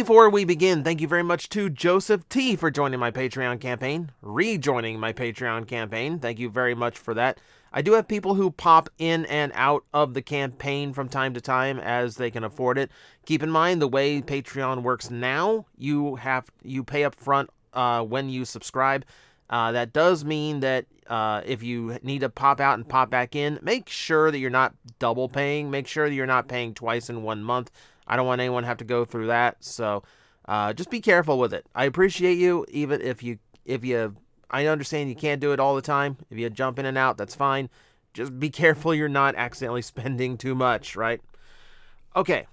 Before we begin, thank you very much to Joseph T for joining my Patreon campaign, rejoining my Patreon campaign. Thank you very much for that. I do have people who pop in and out of the campaign from time to time as they can afford it. Keep in mind the way Patreon works now, you pay up front when you subscribe. That does mean that if you need to pop out and pop back in, make sure that you're not double paying. Make sure that you're not paying twice in 1 month. I don't want anyone to have to go through that, so just be careful with it. I appreciate you, even if you, I understand you can't do it all the time. If you jump in and out, that's fine. Just be careful you're not accidentally spending too much, right? Okay,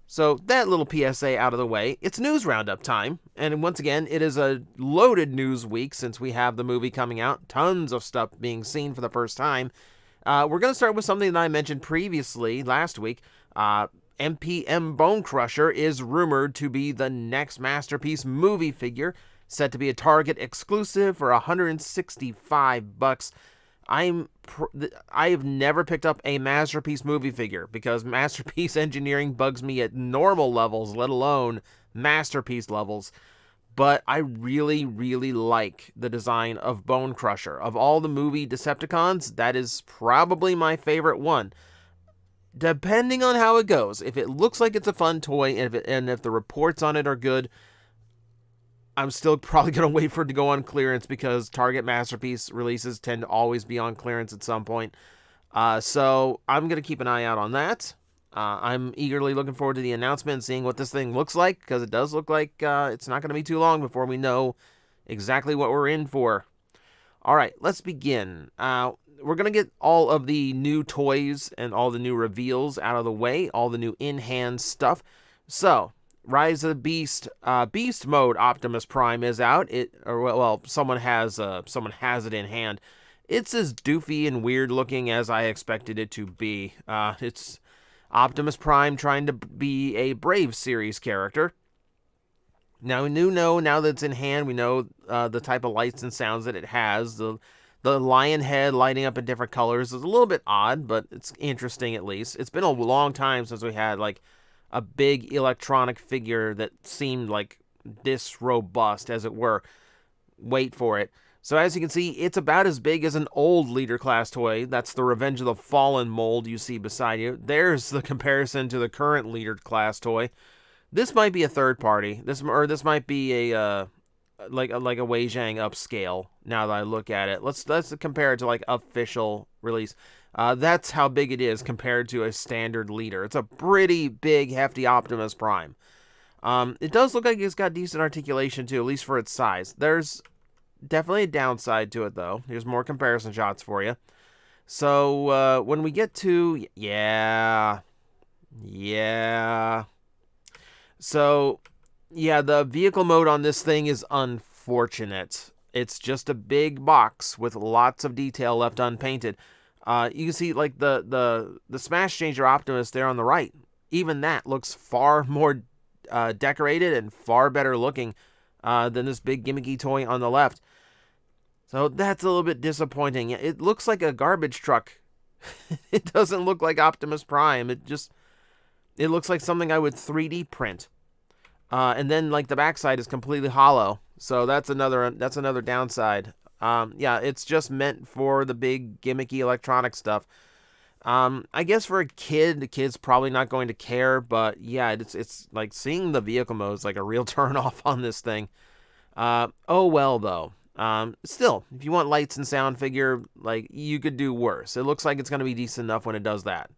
so that little PSA out of the way, it's news roundup time, and once again, it is a loaded news week since we have the movie coming out. Tons of stuff being seen for the first time. We're going to start with something that I mentioned previously last week. MPM Bone Crusher is rumored to be the next Masterpiece movie figure, set to be a Target exclusive for $165. I have never picked up a Masterpiece movie figure because Masterpiece engineering bugs me at normal levels, let alone Masterpiece levels. But I really, really like the design of Bone Crusher. Of all the movie Decepticons, that is probably my favorite one. Depending on how it goes, if it looks like it's a fun toy and if the reports on it are good, I'm still probably going to wait for it to go on clearance because Target Masterpiece releases tend to always be on clearance at some point. So I'm going to keep an eye out on that. I'm eagerly looking forward to the announcement and seeing what this thing looks like, because it does look like it's not going to be too long before we know exactly what we're in for. All right, let's begin. We're going to get all of the new toys and all the new reveals out of the way, all the new in-hand stuff. Rise of the Beast, Beast Mode Optimus Prime is out. Someone has it in hand. It's as doofy and weird looking as I expected it to be. It's Optimus Prime trying to be a Brave series character. Now now that it's in hand, we know the type of lights and sounds that it has. The lion head lighting up in different colors is a little bit odd, but it's interesting at least. It's been a long time since we had like a big electronic figure that seemed like this robust, as it were. Wait for it. So as you can see, it's about as big as an old Leader Class toy. That's the Revenge of the Fallen mold you see beside you. There's the comparison to the current Leader Class toy. This might be a third party. This might be a like a Wei Zhang upscale. Now that I look at it, let's compare it to like official release. That's how big it is compared to a standard Leader. It's a pretty big, hefty Optimus Prime. It does look like it's got decent articulation too, at least for its size. There's definitely a downside to it though. Here's more comparison shots for you. So when we get to So, yeah, the vehicle mode on this thing is unfortunate. It's just a big box with lots of detail left unpainted. You can see, like, the Smash Changer Optimus there on the right. Even that looks far more decorated and far better looking than this big gimmicky toy on the left. So that's a little bit disappointing. It looks like a garbage truck. It doesn't look like Optimus Prime. It looks like something I would 3D print. And then like the backside is completely hollow. So that's another downside. Yeah, it's just meant for the big gimmicky electronic stuff. I guess for a kid, the kid's probably not going to care, but yeah, it's like seeing the vehicle mode is like a real turn off on this thing. Oh well though. Still, if you want lights and sound figure, like you could do worse. It looks like it's going to be decent enough when it does that.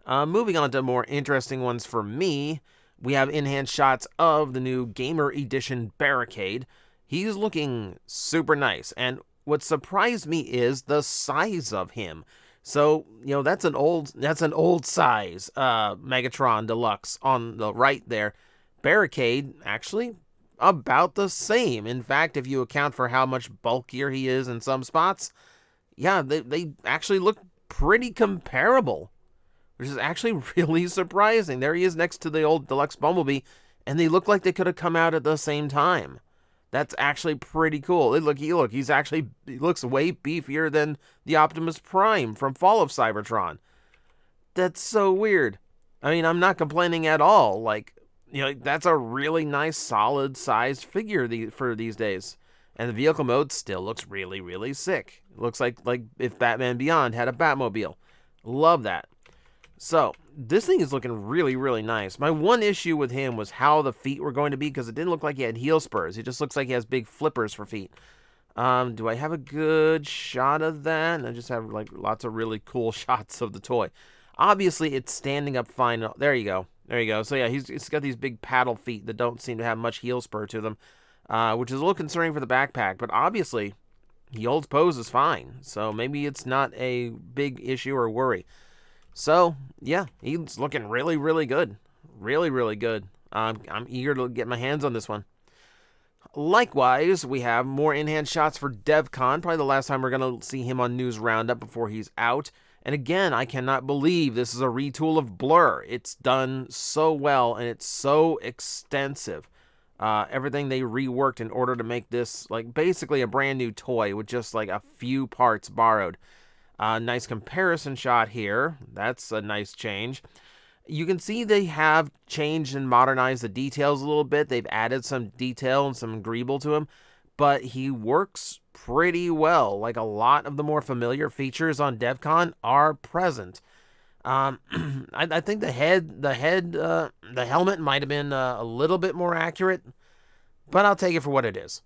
Moving on to more interesting ones for me, we have in-hand shots of the new Gamer Edition Barricade. He's looking super nice, and what surprised me is the size of him. So, you know, that's an old size Megatron Deluxe on the right there. Barricade, actually, about the same. In fact, if you account for how much bulkier he is in some spots, yeah, they actually look pretty comparable, which is actually really surprising. There he is next to the old Deluxe Bumblebee, and they look like they could have come out at the same time. That's actually pretty cool. He looks way beefier than the Optimus Prime from Fall of Cybertron. That's so weird. I mean, I'm not complaining at all. Like, that's a really nice, solid-sized figure for these days. And the vehicle mode still looks really, really sick. It looks like if Batman Beyond had a Batmobile. Love that. So, this thing is looking really, really nice. My one issue with him was how the feet were going to be, because it didn't look like he had heel spurs. It just looks like he has big flippers for feet. Do I have a good shot of that? And I just have like lots of really cool shots of the toy. Obviously, it's standing up fine. There you go. There you go. So yeah, he's got these big paddle feet that don't seem to have much heel spur to them, which is a little concerning for the backpack. But obviously, he holds poses fine. So maybe it's not a big issue or worry. So yeah, he's looking really, really good. Really, really good. I'm eager to get my hands on this one. Likewise, we have more in-hand shots for Devcon. Probably the last time we're going to see him on News Roundup before he's out. And again, I cannot believe this is a retool of Blur. It's done so well, and it's so extensive. Everything they reworked in order to make this like basically a brand new toy with just like a few parts borrowed. Nice comparison shot here. That's a nice change. You can see they have changed and modernized the details a little bit. They've added some detail and some greeble to him, but he works pretty well. Like a lot of the more familiar features on Devcon are present. I think the helmet might have been a little bit more accurate, but I'll take it for what it is.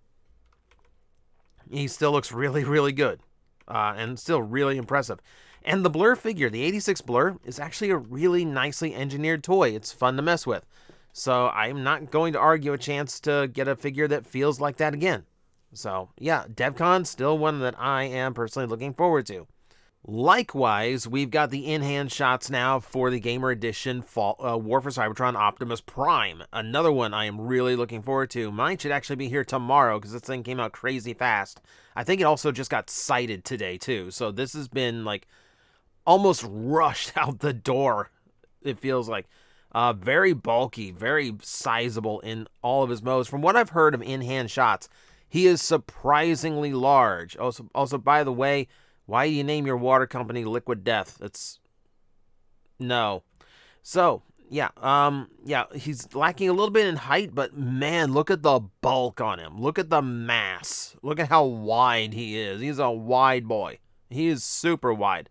He still looks really, really good, and still really impressive. And the Blur figure, the 86 Blur, is actually a really nicely engineered toy. It's fun to mess with. So I'm not going to argue a chance to get a figure that feels like that again. So yeah, Devcon, still one that I am personally looking forward to. Likewise, we've got the in-hand shots now for the Gamer Edition War for Cybertron Optimus Prime. Another one I am really looking forward to. Mine should actually be here tomorrow because this thing came out crazy fast. I think it also just got sighted today too. So this has been like almost rushed out the door, it feels like. Very bulky, very sizable in all of his modes. From what I've heard of in-hand shots, he is surprisingly large. Also, by the way, why do you name your water company Liquid Death? It's... no. So, yeah, he's lacking a little bit in height, but man, look at the bulk on him. Look at the mass. Look at how wide he is. He's a wide boy. He is super wide.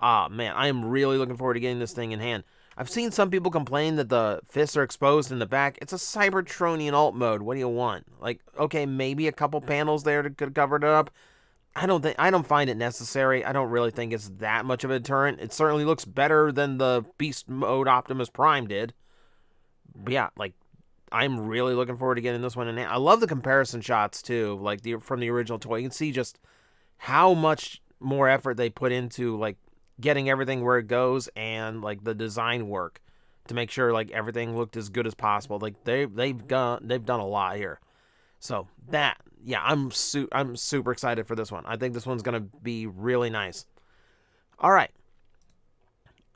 Man, I am really looking forward to getting this thing in hand. I've seen some people complain that the fists are exposed in the back. It's a Cybertronian alt mode. What do you want? Like, okay, maybe a couple panels there could cover it up. I don't find it necessary. I don't really think it's that much of a deterrent. It certainly looks better than the Beast Mode Optimus Prime did. But yeah, like, I'm really looking forward to getting this one in hand. I love the comparison shots too, like from the original toy. You can see just how much more effort they put into like getting everything where it goes and like the design work to make sure like everything looked as good as possible. Like they've done a lot here. So that, yeah, I'm super excited for this one. I think this one's gonna be really nice. All right.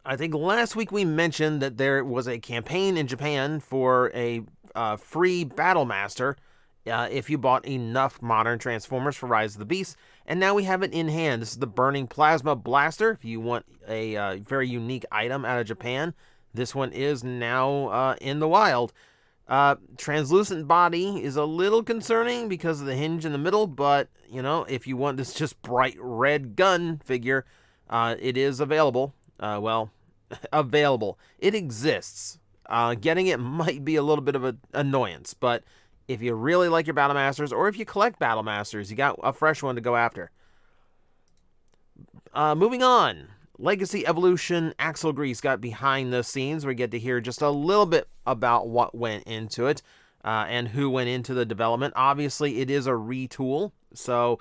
I think last week we mentioned that there was a campaign in Japan for a free Battle Master if you bought enough modern Transformers for Rise of the Beast. And now we have it in hand. This is the Burning Plasma Blaster. If you want a very unique item out of Japan, this one is now in the wild. Translucent body is a little concerning because of the hinge in the middle, but, you know, if you want this just bright red gun figure, it is available. Available. It exists. Getting it might be a little bit of an annoyance, but if you really like your Battle Masters, or if you collect Battle Masters, you got a fresh one to go after. Moving on. Legacy Evolution Axelgrease got behind the scenes. We get to hear just a little bit about what went into it and who went into the development. Obviously, it is a retool, so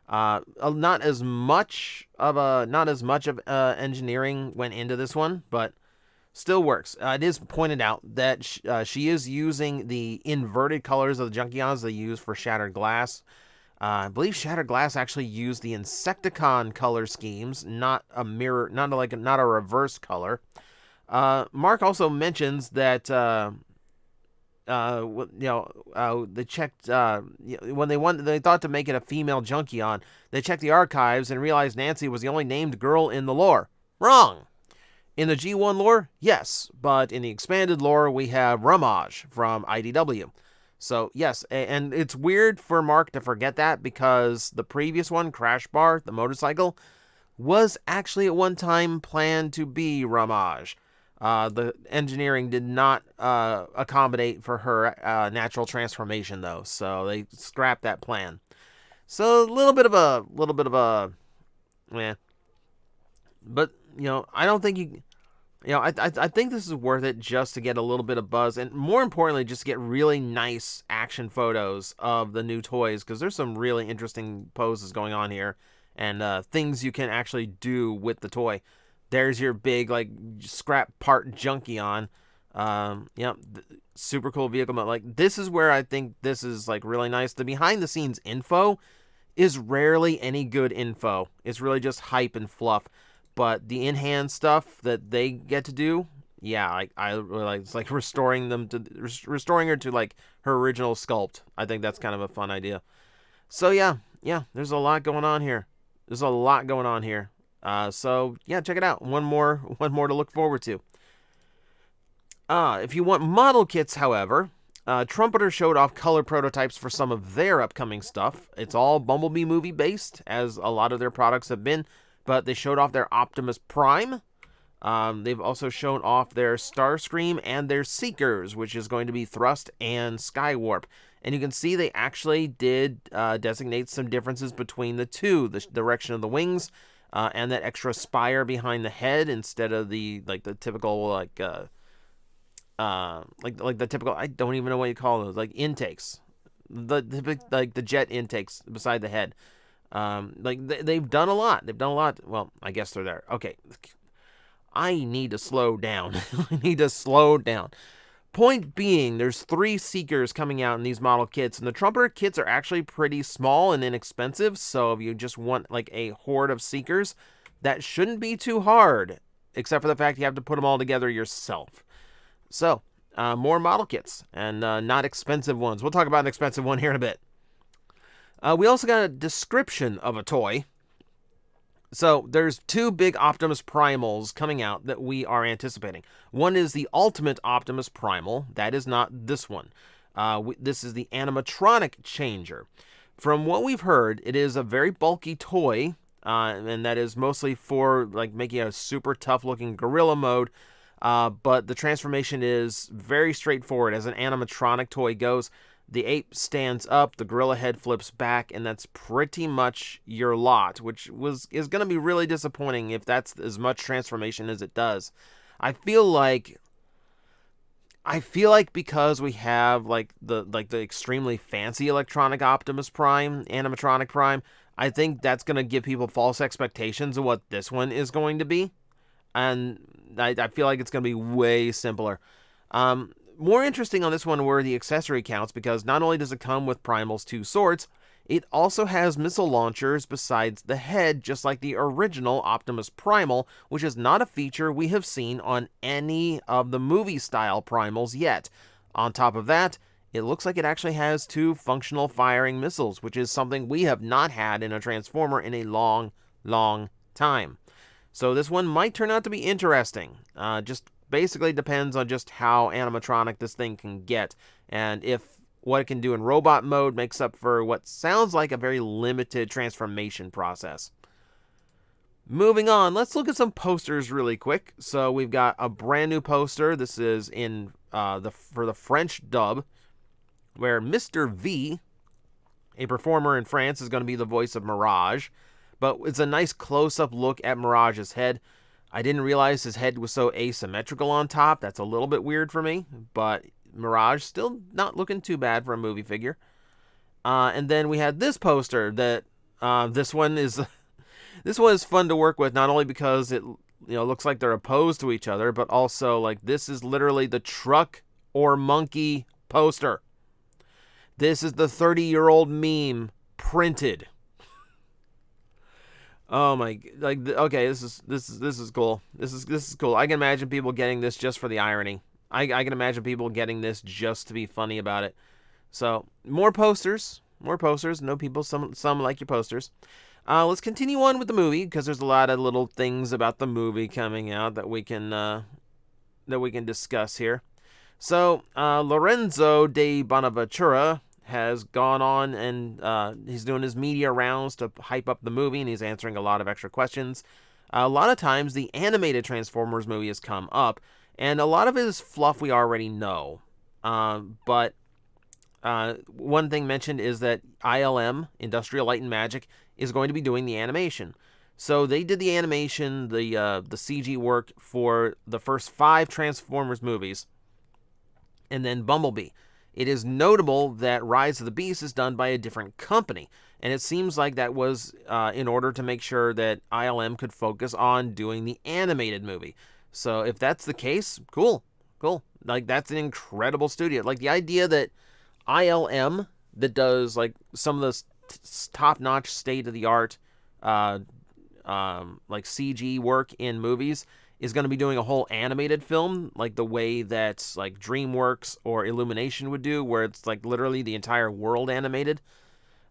not as much of engineering went into this one, but still works. It is pointed out that she is using the inverted colors of the Junkions they use for Shattered Glass. I believe Shattered Glass actually used the Insecticon color schemes, not a mirror, not a reverse color. Mark also mentions that they checked when they thought to make it a female Junkion. They checked the archives and realized Nancy was the only named girl in the lore. Wrong. In the G1 lore, yes, but in the expanded lore, we have Ramage from IDW. So, yes, and it's weird for Mark to forget that because the previous one, Crash Bar, the motorcycle, was actually at one time planned to be Ramage. The engineering did not accommodate for her natural transformation, though, so they scrapped that plan. So, a little bit of a, eh. But, I don't think I think this is worth it just to get a little bit of buzz, and more importantly, just to get really nice action photos of the new toys, because there's some really interesting poses going on here, and things you can actually do with the toy. There's your big, like, scrap part Junkion. Super cool vehicle mode. Like, this is where I think this is, like, really nice. The behind-the-scenes info is rarely any good info. It's really just hype and fluff. But the InHand stuff that they get to do, yeah, I really like. It's like restoring her to like her original sculpt. I think that's kind of a fun idea. So yeah, there's a lot going on here. So yeah, check it out. One more to look forward to. If you want model kits, however, Trumpeter showed off color prototypes for some of their upcoming stuff. It's all Bumblebee movie based, as a lot of their products have been. But they showed off their Optimus Prime. They've also shown off their Starscream and their Seekers, which is going to be Thrust and Skywarp. And you can see they actually did designate some differences between the two, the direction of the wings and that extra spire behind the head instead of the typical the typical, I don't even know what you call those, like intakes, the jet intakes beside the head. They've done a lot. Well, I guess they're there. Okay. I need to slow down. Point being, there's 3 Seekers coming out in these model kits, and the Trumpeter kits are actually pretty small and inexpensive, so if you just want like a horde of Seekers, that shouldn't be too hard, except for the fact you have to put them all together yourself. So, more model kits, and not expensive ones. We'll talk about an expensive one here in a bit. We also got a description of a toy. So there's 2 big Optimus Primals coming out that we are anticipating. One is the Ultimate Optimus Primal. That is not this one. This is the Animatronic Changer. From what we've heard, it is a very bulky toy, and that is mostly for like making a super tough-looking gorilla mode. But the transformation is very straightforward. As an animatronic toy goes, the ape stands up, the gorilla head flips back, and that's pretty much your lot, which is going to be really disappointing if that's as much transformation as it does. I feel like because we have the extremely fancy electronic Optimus Prime, animatronic Prime, I think that's going to give people false expectations of what this one is going to be. And I feel like it's going to be way simpler. More interesting on this one were the accessory counts, because not only does it come with Primal's 2 swords, it also has missile launchers besides the head, just like the original Optimus Primal, which is not a feature we have seen on any of the movie-style Primals yet. On top of that, it looks like it actually has 2 functional firing missiles, which is something we have not had in a Transformer in a long, long time. So this one might turn out to be interesting. Just basically depends on just how animatronic this thing can get, and if what it can do in robot mode makes up for what sounds like a very limited transformation process. Moving on, let's look at some posters really quick. So we've got a brand new poster. This is in for the French dub, where Mr. V, a performer in France, is going to be the voice of Mirage. But it's a nice close-up look at Mirage's head. I didn't realize his head was so asymmetrical on top. That's a little bit weird for me, but Mirage still not looking too bad for a movie figure. And then we had this poster that this one is fun to work with, not only because it looks like they're opposed to each other, but also like this is literally the truck or monkey poster. This is the 30-year-old meme printed. Oh my, okay, this is cool. This is cool. I can imagine people getting this just for the irony. I can imagine people getting this just to be funny about it. So, more posters. No people, some like your posters. Let's continue on with the movie because there's a lot of little things about the movie coming out that we can discuss here. So Lorenzo de Bonaventura has gone on and he's doing his media rounds to hype up the movie, and he's answering a lot of extra questions. A lot of times, the animated Transformers movie has come up, and a lot of it is fluff we already know. But one thing mentioned is that ILM, Industrial Light and Magic, is going to be doing the animation. So they did the animation, the CG work for the first 5 Transformers movies, and then Bumblebee. It is notable that Rise of the Beast is done by a different company, and it seems like that was in order to make sure that ILM could focus on doing the animated movie. So if that's the case, cool. Like, that's an incredible studio. Like, the idea that ILM, that does like some of the top-notch, state-of-the-art like CG work in movies, is going to be doing a whole animated film, like the way that like DreamWorks or Illumination would do, where it's like literally the entire world animated.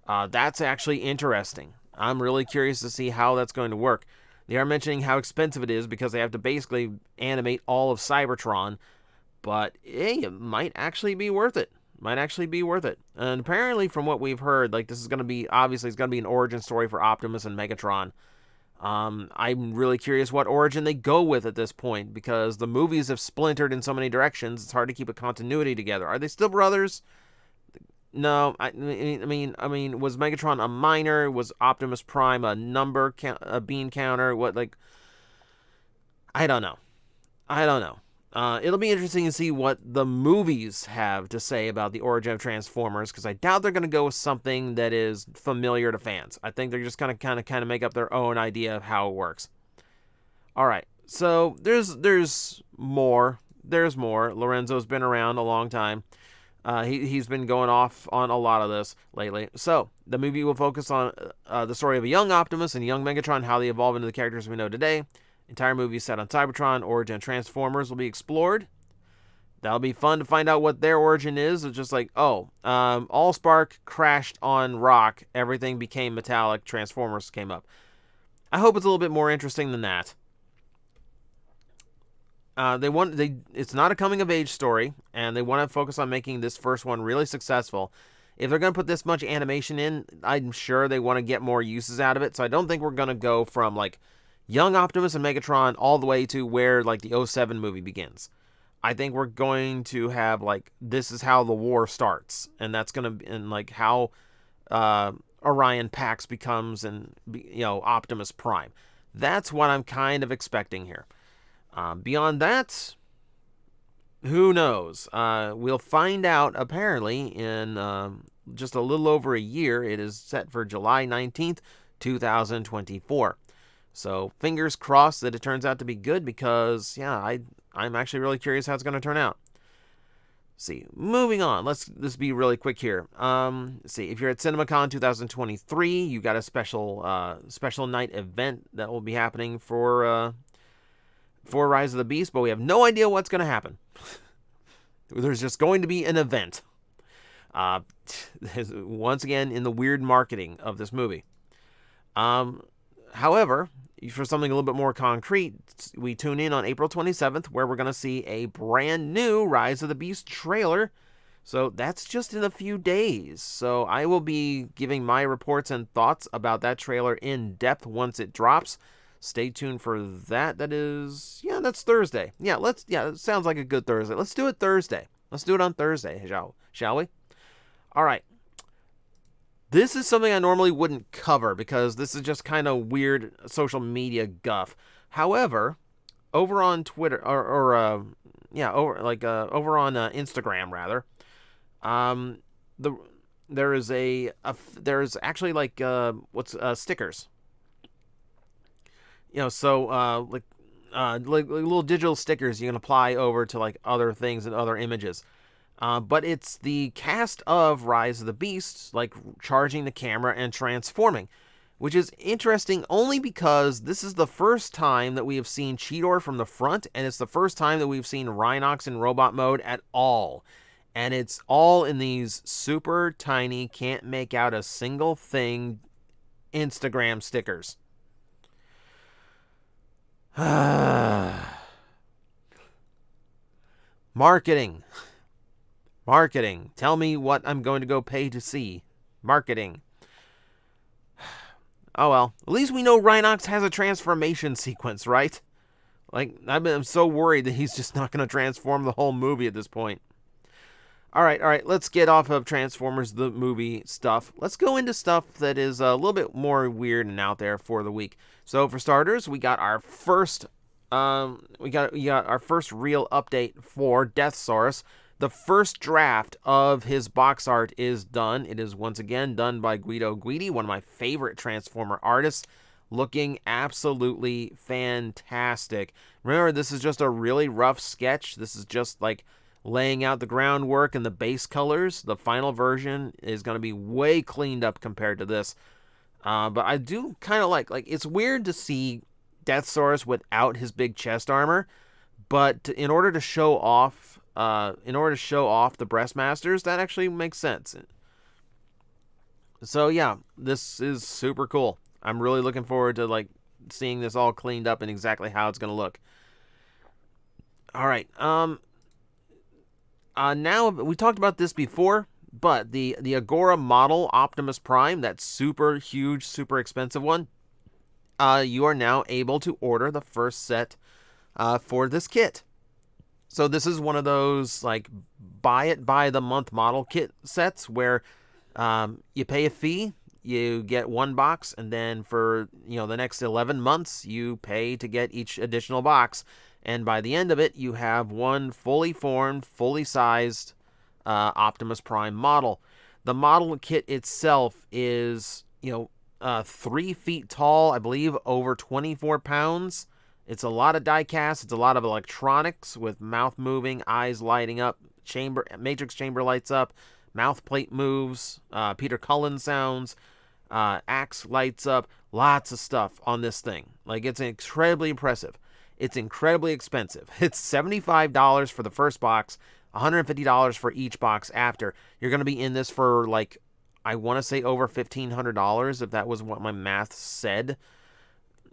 That's actually interesting. I'm really curious to see how that's going to work. They are mentioning how expensive it is because they have to basically animate all of Cybertron, but hey, it might actually be worth it. And apparently, from what we've heard, like, this is going to be, obviously, it's going to be an origin story for Optimus and Megatron. I'm really curious what origin they go with at this point, because the movies have splintered in so many directions. It's hard to keep a continuity together. Are they still brothers? No, I mean, was Megatron a minor? Was Optimus Prime a number, a bean counter? What, like, I don't know. It'll be interesting to see what the movies have to say about the origin of Transformers, because I doubt they're going to go with something that is familiar to fans. I think they're just going to kind of make up their own idea of how it works. All right, so there's more. Lorenzo's been around a long time. He's been going off on a lot of this lately. So the movie will focus on the story of a young Optimus and a young Megatron, how they evolve into the characters we know today. Entire movie set on Cybertron. Origin of Transformers will be explored. That'll be fun to find out what their origin is. It's just like, Allspark crashed on rock, everything became metallic, Transformers came up. I hope it's a little bit more interesting than that. It's not a coming of age story, and they want to focus on making this first one really successful. If they're going to put this much animation in, I'm sure they want to get more uses out of it. So I don't think we're going to go from like young Optimus and Megatron all the way to where like the 07 movie begins. I think we're going to have like, this is how the war starts, and that's going to be, and like how Orion Pax becomes, and Optimus Prime. That's what I'm kind of expecting here. Beyond that, who knows? We'll find out apparently in just a little over a year. It is set for July 19th, 2024. So fingers crossed that it turns out to be good, because I'm actually really curious how it's going to turn out. See, moving on. Let's be really quick here. See, if you're at CinemaCon 2023, you got a special night event that will be happening for Rise of the Beast, but we have no idea what's going to happen. There's just going to be an event. Once again, in the weird marketing of this movie. However, for something a little bit more concrete, we tune in on April 27th, where we're going to see a brand new Rise of the Beast trailer. So that's just in a few days. So I will be giving my reports and thoughts about that trailer in depth once it drops. Stay tuned for that. That's Thursday. It sounds like a good Thursday. Let's do it Thursday. Let's do it on Thursday, shall we? All right. This is something I normally wouldn't cover, because this is just kind of weird social media guff. However, over on Twitter, over on Instagram rather, there's actually like stickers. Like little digital stickers you can apply over to like other things and other images. But it's the cast of Rise of the Beast, like charging the camera and transforming, which is interesting only because this is the first time that we have seen Cheetor from the front, and it's the first time that we've seen Rhinox in robot mode at all. And it's all in these super tiny, can't make out a single thing Instagram stickers. Marketing. Marketing. Tell me what I'm going to go pay to see. Marketing. Oh well. At least we know Rhinox has a transformation sequence, right? Like, I'm so worried that he's just not going to transform the whole movie at this point. Alright, let's get off of Transformers the movie stuff. Let's go into stuff that is a little bit more weird and out there for the week. So for starters, we got our first we got our first real update for Deathsaurus. The first draft of his box art is done. It is once again done by Guido Guidi, one of my favorite Transformer artists. Looking absolutely fantastic. Remember, this is just a really rough sketch. This is just like laying out the groundwork and the base colors. The final version is going to be way cleaned up compared to this. But I do kind of like it's weird to see Deathsaurus without his big chest armor, but in order to show off the Breastmasters, that actually makes sense. So yeah, this is super cool. I'm really looking forward to like seeing this all cleaned up and exactly how it's going to look. All right. Now we talked about this before, but the Agora model Optimus Prime, that super huge, super expensive one, you are now able to order the first set for this kit. So this is one of those like buy it by the month model kit sets where you pay a fee, you get one box, and then for the next 11 months you pay to get each additional box. And by the end of it, you have one fully formed, fully sized Optimus Prime model. The model kit itself is 3 feet tall, I believe, over 24 pounds. It's a lot of die cast. It's a lot of electronics with mouth moving, eyes lighting up, matrix chamber lights up, mouth plate moves, Peter Cullen sounds, axe lights up. Lots of stuff on this thing. Like, it's incredibly impressive. It's incredibly expensive. It's $75 for the first box, $150 for each box after. You're going to be in this for, like, I want to say over $1,500, if that was what my math said.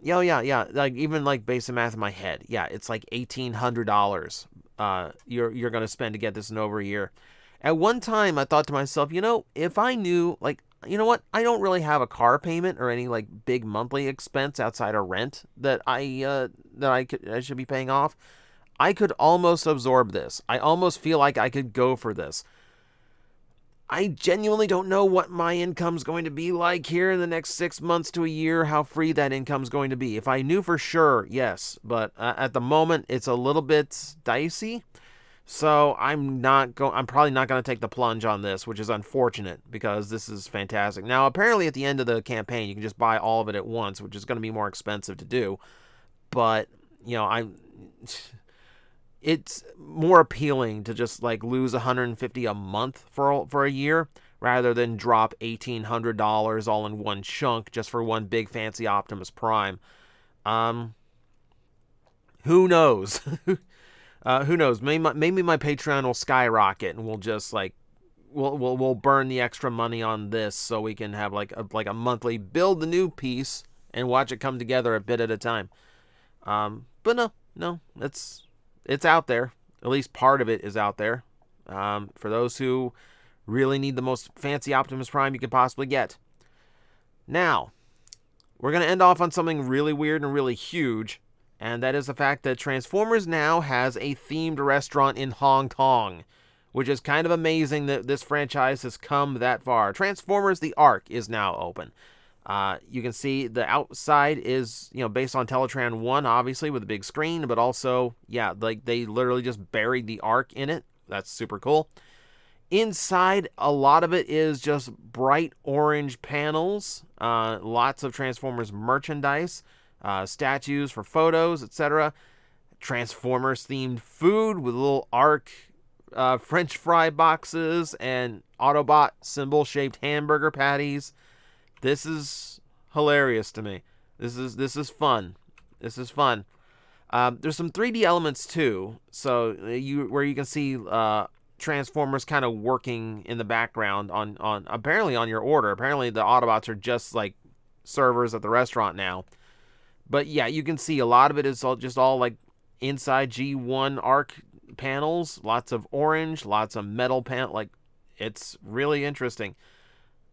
Yeah. Like, even, like, basic math in my head. Yeah, it's like $1,800 you're going to spend to get this in over a year. At one time, I thought to myself, if I knew, like, you know what? I don't really have a car payment or any like big monthly expense outside of rent that I should be paying off. I could almost absorb this. I almost feel like I could go for this. I genuinely don't know what my income's going to be like here in the next 6 months to a year, how free that income's going to be. If I knew for sure, yes, but at the moment it's a little bit dicey. So I'm probably not going to take the plunge on this, which is unfortunate because this is fantastic. Now, apparently at the end of the campaign, you can just buy all of it at once, which is going to be more expensive to do. But, it's more appealing to just like lose $150 a month for a year rather than drop $1,800 all in one chunk just for one big fancy Optimus Prime. Who knows? Who knows? Maybe my Patreon will skyrocket, and we'll just like we'll burn the extra money on this so we can have like a monthly build the new piece and watch it come together a bit at a time. But no, it's out there. At least part of it is out there. For those who really need the most fancy Optimus Prime you could possibly get. Now, we're gonna end off on something really weird and really huge. And that is the fact that Transformers now has a themed restaurant in Hong Kong, which is kind of amazing that this franchise has come that far. Transformers The Ark is now open. You can see the outside is, based on Teletran 1, obviously, with a big screen, but also, yeah, like they literally just buried the Ark in it. That's super cool. Inside, a lot of it is just bright orange panels, lots of Transformers merchandise, statues for photos, etc. Transformers themed food with little Ark French fry boxes and Autobot symbol shaped hamburger patties. This is hilarious to me. This is fun. This is fun. There's some 3D elements too, so where you can see Transformers kind of working in the background on apparently on your order. Apparently the Autobots are just like servers at the restaurant now. But yeah, you can see a lot of it is just all like inside G1 ARC panels, lots of orange, lots of metal like it's really interesting.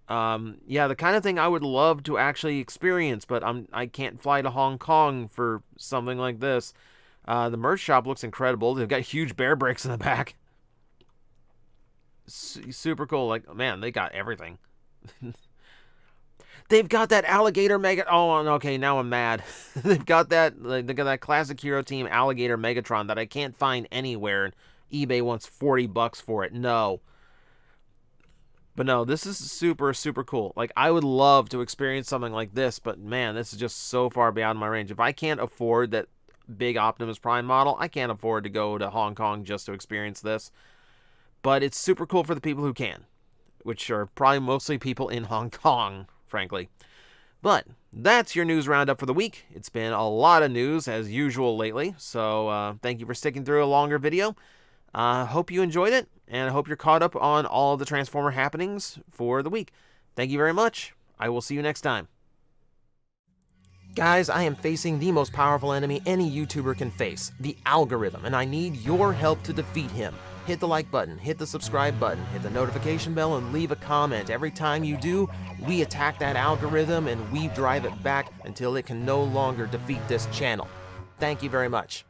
Yeah, the kind of thing I would love to actually experience, but I can't fly to Hong Kong for something like this. The merch shop looks incredible. They've got huge bear bricks in the back. Super cool. Like, man, they got everything. They've got that alligator mega. Oh, okay, now I'm mad. They've got that. They got that classic Hero Team alligator Megatron that I can't find anywhere. eBay wants $40 for it. No. But no, this is super, super cool. Like, I would love to experience something like this, but man, this is just so far beyond my range. If I can't afford that big Optimus Prime model, I can't afford to go to Hong Kong just to experience this. But it's super cool for the people who can, which are probably mostly people in Hong Kong, frankly. But that's your news roundup for the week. It's been a lot of news, as usual, lately. So thank you for sticking through a longer video. Hope you enjoyed it, and I hope you're caught up on all of the Transformer happenings for the week. Thank you very much. I will see you next time. Guys, I am facing the most powerful enemy any YouTuber can face, the algorithm, and I need your help to defeat him. Hit the like button, hit the subscribe button, hit the notification bell, and leave a comment. Every time you do, we attack that algorithm and we drive it back until it can no longer defeat this channel. Thank you very much.